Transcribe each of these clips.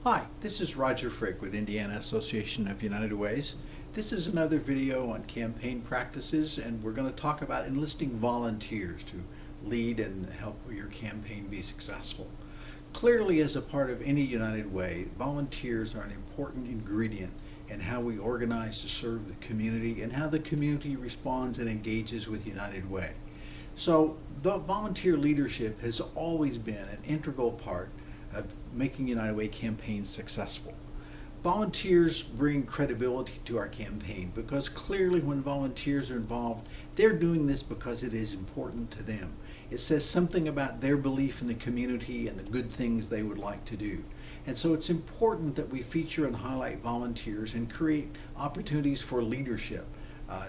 Hi, this is Roger Frick with Indiana Association of United Ways. This is another video on campaign practices, and we're going to talk about enlisting volunteers to lead and help your campaign be successful. Clearly, as a part of any United Way, volunteers are an important ingredient in how we organize to serve the community and how the community responds and engages with United Way. So, the volunteer leadership has always been an integral part of making United Way campaigns successful. Volunteers bring credibility to our campaign because clearly when volunteers are involved, they're doing this because it is important to them. It says something about their belief in the community and the good things they would like to do. And so it's important that we feature and highlight volunteers and create opportunities for leadership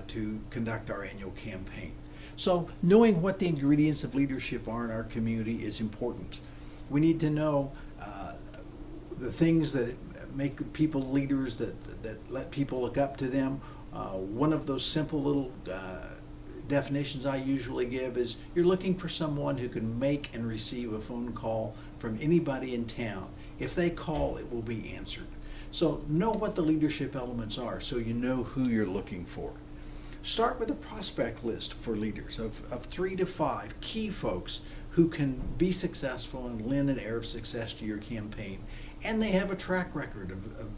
to conduct our annual campaign. So knowing what the ingredients of leadership are in our community is important. We need to know the things that make people leaders, that let people look up to them. One of those simple little definitions I usually give is you're looking for someone who can make and receive a phone call from anybody in town. If they call, it will be answered. So know what the leadership elements are so you know who you're looking for. Start with a prospect list for leaders of 3 to 5 key folks who can be successful and lend an air of success to your campaign, and they have a track record of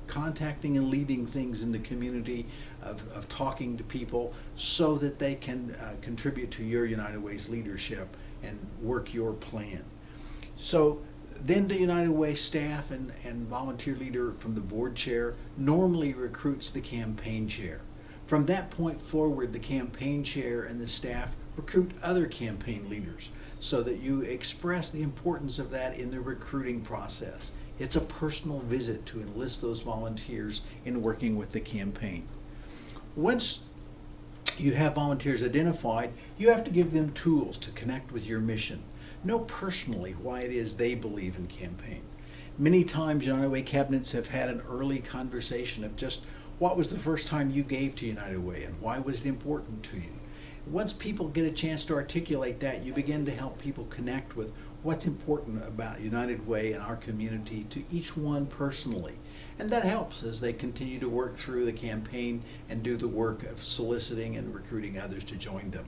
contacting and leading things in the community, of talking to people so that they can contribute to your United Way's leadership and work your plan. So then the United Way staff and volunteer leader from the board chair normally recruits the campaign chair. From that point forward, the campaign chair and the staff recruit other campaign leaders so that you express the importance of that in the recruiting process. It's a personal visit to enlist those volunteers in working with the campaign. Once you have volunteers identified, you have to give them tools to connect with your mission. Know personally why it is they believe in campaign. Many times United Way cabinets have had an early conversation of just what was the first time you gave to United Way and why was it important to you. Once people get a chance to articulate that, you begin to help people connect with what's important about United Way and our community to each one personally. And that helps as they continue to work through the campaign and do the work of soliciting and recruiting others to join them.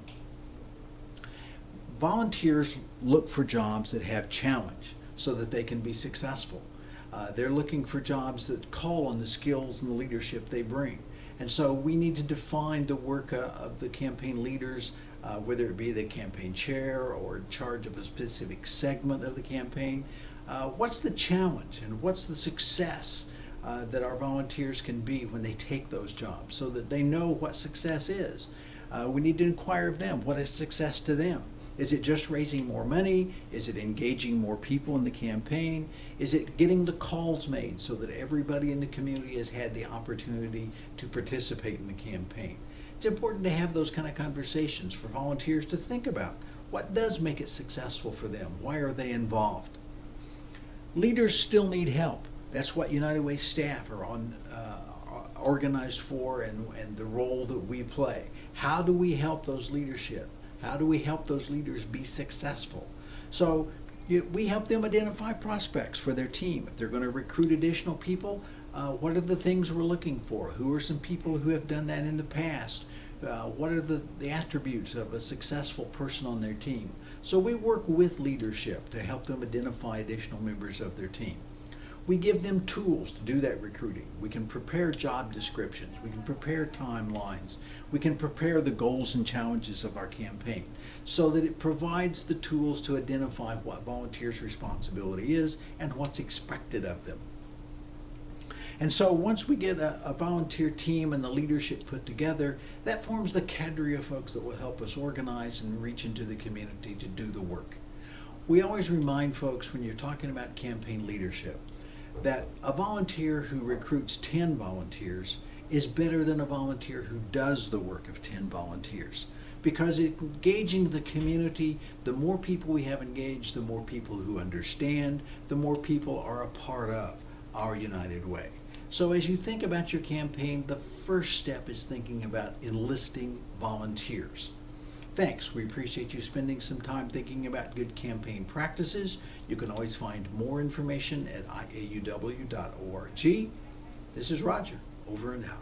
Volunteers look for jobs that have challenge so that they can be successful. They're looking for jobs that call on the skills and the leadership they bring. And so we need to define the work of the campaign leaders, whether it be the campaign chair or in charge of a specific segment of the campaign. What's the challenge and what's the success that our volunteers can be when they take those jobs so that they know what success is? We need to inquire of them, what is success to them? Is it just raising more money? Is it engaging more people in the campaign? Is it getting the calls made so that everybody in the community has had the opportunity to participate in the campaign? It's important to have those kind of conversations for volunteers to think about. What does make it successful for them? Why are they involved? Leaders still need help. That's what United Way staff are organized for and the role that we play. How do we help those leadership? How do we help those leaders be successful? So we help them identify prospects for their team. If they're going to recruit additional people, what are the things we're looking for? Who are some people who have done that in the past? What are the attributes of a successful person on their team? So we work with leadership to help them identify additional members of their team. We give them tools to do that recruiting. We can prepare job descriptions. We can prepare timelines. We can prepare the goals and challenges of our campaign so that it provides the tools to identify what volunteers' responsibility is and what's expected of them. And so once we get a volunteer team and the leadership put together, that forms the cadre of folks that will help us organize and reach into the community to do the work. We always remind folks when you're talking about campaign leadership that a volunteer who recruits 10 volunteers is better than a volunteer who does the work of 10 volunteers. Because engaging the community, the more people we have engaged, the more people who understand, the more people are a part of our United Way. So as you think about your campaign, the first step is thinking about enlisting volunteers. Thanks. We appreciate you spending some time thinking about good campaign practices. You can always find more information at iauw.org. This is Roger, over and out.